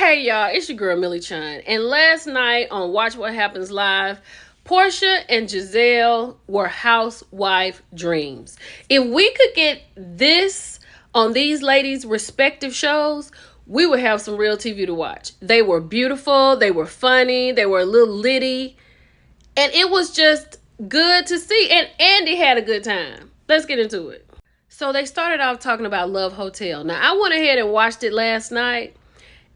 Hey y'all, it's your girl Millie Chun. And last night on Watch What Happens Live, Porsha and Giselle were housewife dreams. If we could get this on these ladies' respective shows, we would have some real TV to watch. They were beautiful, they were funny, they were a little litty, and it was just good to see. And Andy had a good time. Let's get into it. So they started off talking about Love Hotel. Now, I went ahead and watched it last night.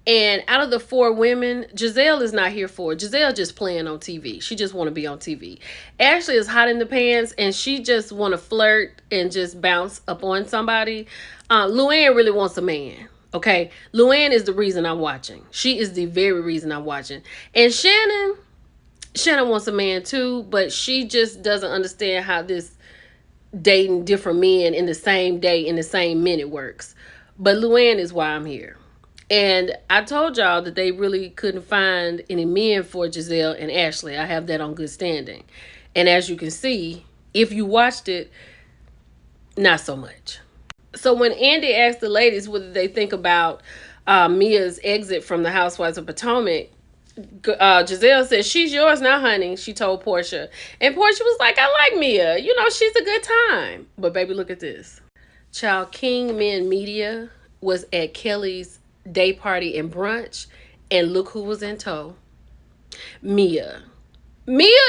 And out of the four women, Giselle is not here for it. Giselle just playing on TV. She just want to be on TV. Ashley is hot in the pants, and she just want to flirt and just bounce up on somebody. Luann really wants a man. Okay, Luann is the reason I'm watching. She is the very reason I'm watching. And Shannon wants a man too, but she just doesn't understand how this dating different men in the same day, in the same minute works. But Luann is why I'm here. And I told y'all that they really couldn't find any men for Giselle and Ashley. I have that on good standing. And as you can see, if you watched it, not so much. So when Andy asked the ladies what did they think about Mia's exit from the Housewives of Potomac, Giselle said, "She's yours now, honey," she told Porsha. And Porsha was like, "I like Mia. You know, she's a good time." But baby, look at this. Child, King Men Media was at Kelly's day party and brunch, and look who was in tow. Mia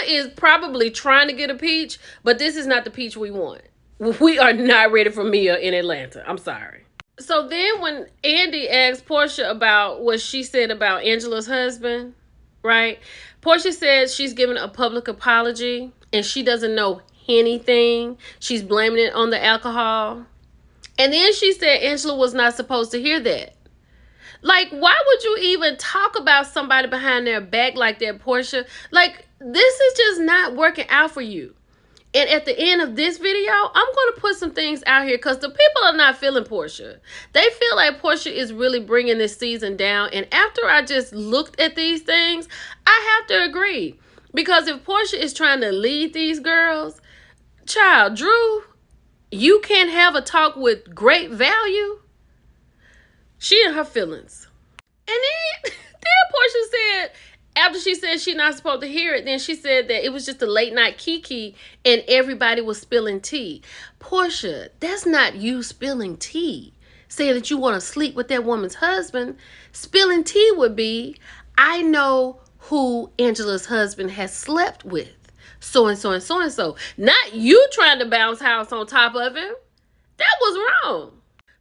is probably trying to get a peach, but this is not the peach we want. We are not ready for Mia in Atlanta. I'm sorry. So then when Andy asked Porsha about what she said about Angela's husband, right? Porsha said she's given a public apology and she doesn't know anything. She's blaming it on the alcohol. And then she said Angela was not supposed to hear that. Like, why would you even talk about somebody behind their back like that, Porsha? Like, this is just not working out for you. And at the end of this video, I'm going to put some things out here because the people are not feeling Porsha. They feel like Porsha is really bringing this season down. And after I just looked at these things, I have to agree. Because if Porsha is trying to lead these girls, child, Drew, you can't have a talk with great value. She in her feelings. And then Porsha said, after she said she's not supposed to hear it, then she said that it was just a late night kiki and everybody was spilling tea. Porsha, that's not you spilling tea. Saying that you want to sleep with that woman's husband. Spilling tea would be, I know who Angela's husband has slept with. So and so and so and so. Not you trying to bounce house on top of him. That was wrong.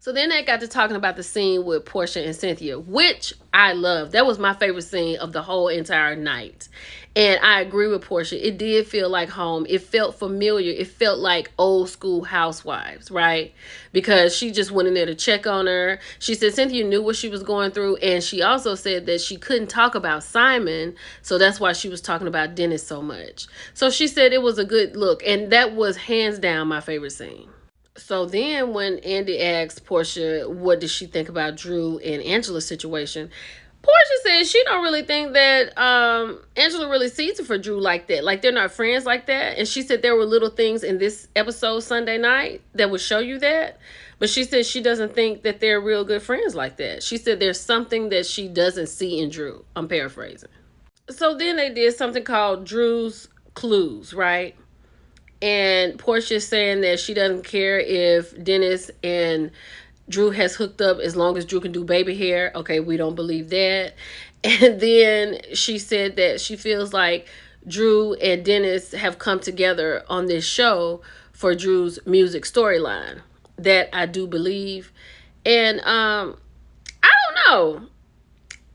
So then they got to talking about the scene with Porsha and Cynthia, which I love. That was my favorite scene of the whole entire night. And I agree with Porsha. It did feel like home. It felt familiar. It felt like old school Housewives, right? Because she just went in there to check on her. She said Cynthia knew what she was going through. And she also said that she couldn't talk about Simon. So that's why she was talking about Dennis so much. So she said it was a good look. And that was hands down my favorite scene. So then when Andy asked Porsha what did she think about Drew and Angela's situation, Porsha said she don't really think that Angela really sees it for Drew like that. Like they're not friends like that. And she said there were little things in this episode Sunday night that would show you that. But she said she doesn't think that they're real good friends like that. She said there's something that she doesn't see in Drew. I'm paraphrasing. So then they did something called Drew's Clues, right? And Porsha is saying that she doesn't care if Dennis and Drew has hooked up as long as Drew can do baby hair. Okay, we don't believe that. And then she said that she feels like Drew and Dennis have come together on this show for Drew's music storyline. That I do believe. And I don't know.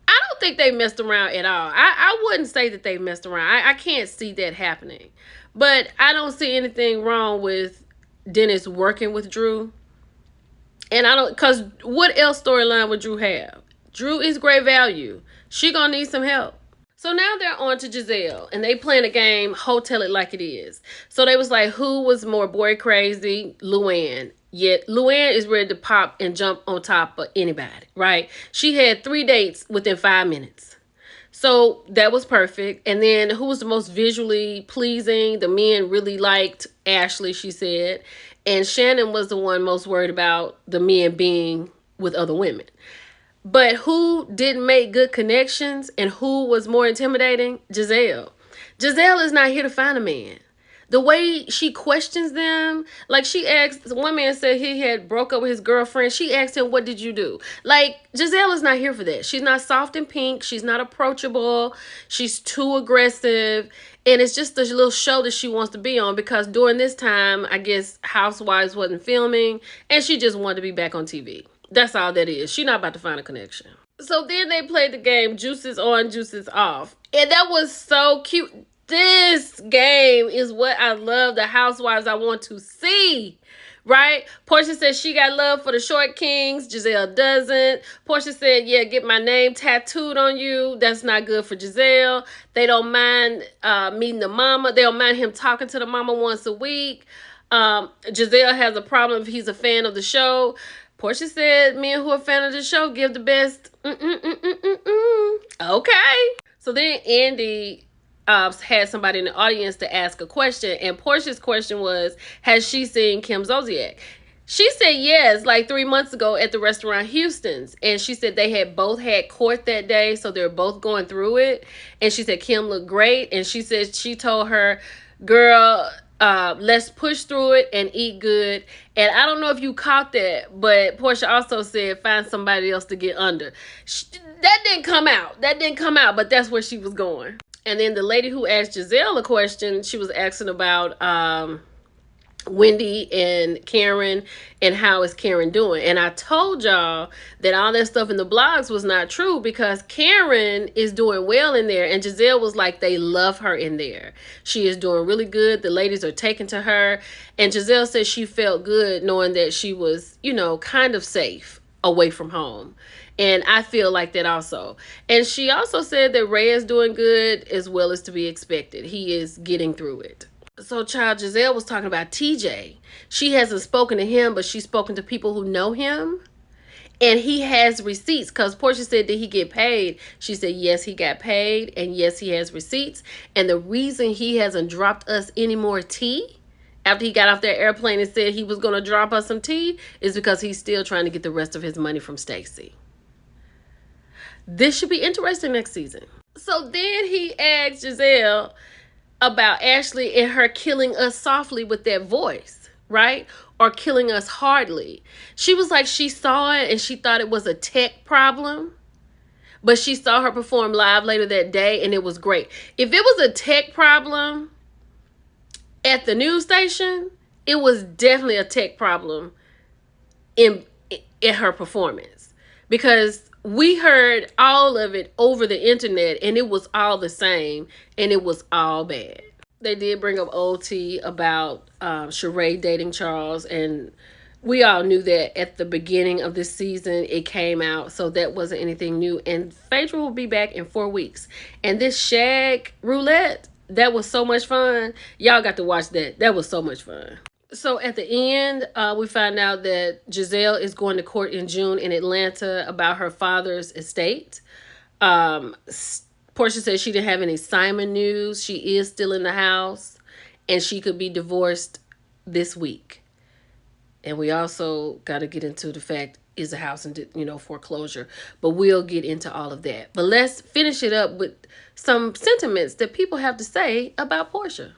I don't think they messed around at all. I wouldn't say that they messed around. I can't see that happening. But I don't see anything wrong with Dennis working with Drew. And I don't, because what else storyline would Drew have? Drew is great value. She gonna need some help. So now they're on to Giselle. And they playing a game, Hotel It Like It Is. So they was like, who was more boy crazy? Luann. Yet Luann is ready to pop and jump on top of anybody, right? She had 3 dates within 5 minutes. So that was perfect. And then who was the most visually pleasing? The men really liked Ashley, she said. And Shannon was the one most worried about the men being with other women. But who didn't make good connections and who was more intimidating? Giselle. Giselle is not here to find a man. The way she questions them, like she asked, one man said he had broke up with his girlfriend. She asked him, "What did you do?" Like, Giselle is not here for that. She's not soft and pink. She's not approachable. She's too aggressive. And it's just a little show that she wants to be on because during this time, I guess Housewives wasn't filming and she just wanted to be back on TV. That's all that is. She's not about to find a connection. So then they played the game Juices On, Juices Off. And that was so cute. This game is what I love, the Housewives I want to see, right? Porsha said she got love for the short kings. Giselle doesn't. Porsha said, yeah, get my name tattooed on you. That's not good for Giselle. They don't mind meeting the mama. They don't mind him talking to the mama once a week. Giselle has a problem if he's a fan of the show. Porsha said, men who are a fan of the show give the best. Okay. So then Andy had somebody in the audience to ask a question, and Porsha's question was, has she seen Kim Zolciak? She said yes, like 3 months ago at the restaurant Houston's, and she said they had both had court that day, so they're both going through it, and she said Kim looked great, and she said she told her, girl, let's push through it and eat good. And I don't know if you caught that, but Porsha also said find somebody else to get under. That didn't come out, but that's where she was going. And then the lady who asked Giselle a question, she was asking about Wendy and Karen and how is Karen doing. And I told y'all that all that stuff in the blogs was not true because Karen is doing well in there. And Giselle was like, they love her in there. She is doing really good. The ladies are taken to her. And Giselle said she felt good knowing that she was, you know, kind of safe away from home. And I feel like that also. And she also said that Ray is doing good as well as to be expected. He is getting through it. So child, Giselle was talking about TJ. She hasn't spoken to him, but she's spoken to people who know him. And he has receipts because Porsha said, did he get paid? She said, yes, he got paid. And yes, he has receipts. And the reason he hasn't dropped us any more tea after he got off that airplane and said he was going to drop us some tea is because he's still trying to get the rest of his money from Stacey. This should be interesting next season. So then he asked Giselle about Ashley and her killing us softly with that voice, right? Or killing us hardly. She was like, she saw it and she thought it was a tech problem. But she saw her perform live later that day and it was great. If it was a tech problem at the news station, it was definitely a tech problem in her performance. Because we heard all of it over the internet and it was all the same and it was all bad. They did bring up old tea about Sheree dating Charles, and we all knew that at the beginning of this season it came out, so that wasn't anything new. And Phaedra will be back in 4 weeks. And this shag roulette, that was so much fun. Y'all got to watch that. That was so much fun. So at the end, we find out that Giselle is going to court in June in Atlanta about her father's estate. Porsha said she didn't have any Simon news. She is still in the house and she could be divorced this week. And we also got to get into the fact, is the house in, foreclosure. But we'll get into all of that. But let's finish it up with some sentiments that people have to say about Porsha.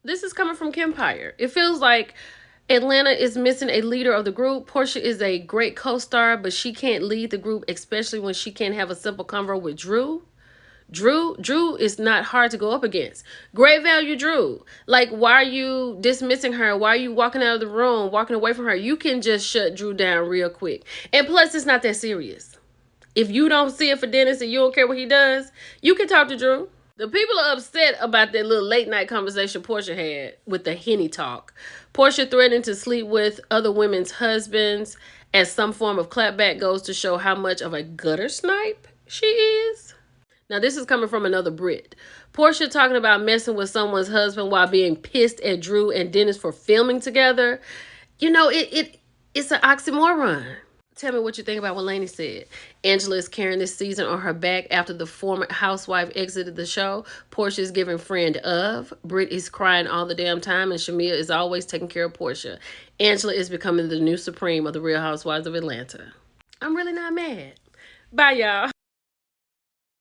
This is coming from Kempire. It feels like Atlanta is missing a leader of the group. Porsha is a great co-star, but she can't lead the group, especially when she can't have a simple convo with Drew. Drew is not hard to go up against. Great value, Drew. Like, why are you dismissing her? Why are you walking out of the room, walking away from her? You can just shut Drew down real quick. And plus, it's not that serious. If you don't see it for Dennis and you don't care what he does, you can talk to Drew. The people are upset about that little late night conversation Porsha had with the Henny talk. Porsha threatening to sleep with other women's husbands as some form of clapback goes to show how much of a gutter snipe she is. Now, this is coming from another Brit. Porsha talking about messing with someone's husband while being pissed at Drew and Dennis for filming together. It's an oxymoron. Tell me what you think about what Lainey said. Angela is carrying this season on her back after the former housewife exited the show. Porsha is giving friend of. Britt is crying all the damn time, and Shamia is always taking care of Porsha. Angela is becoming the new supreme of the Real Housewives of Atlanta. I'm really not mad. Bye, y'all.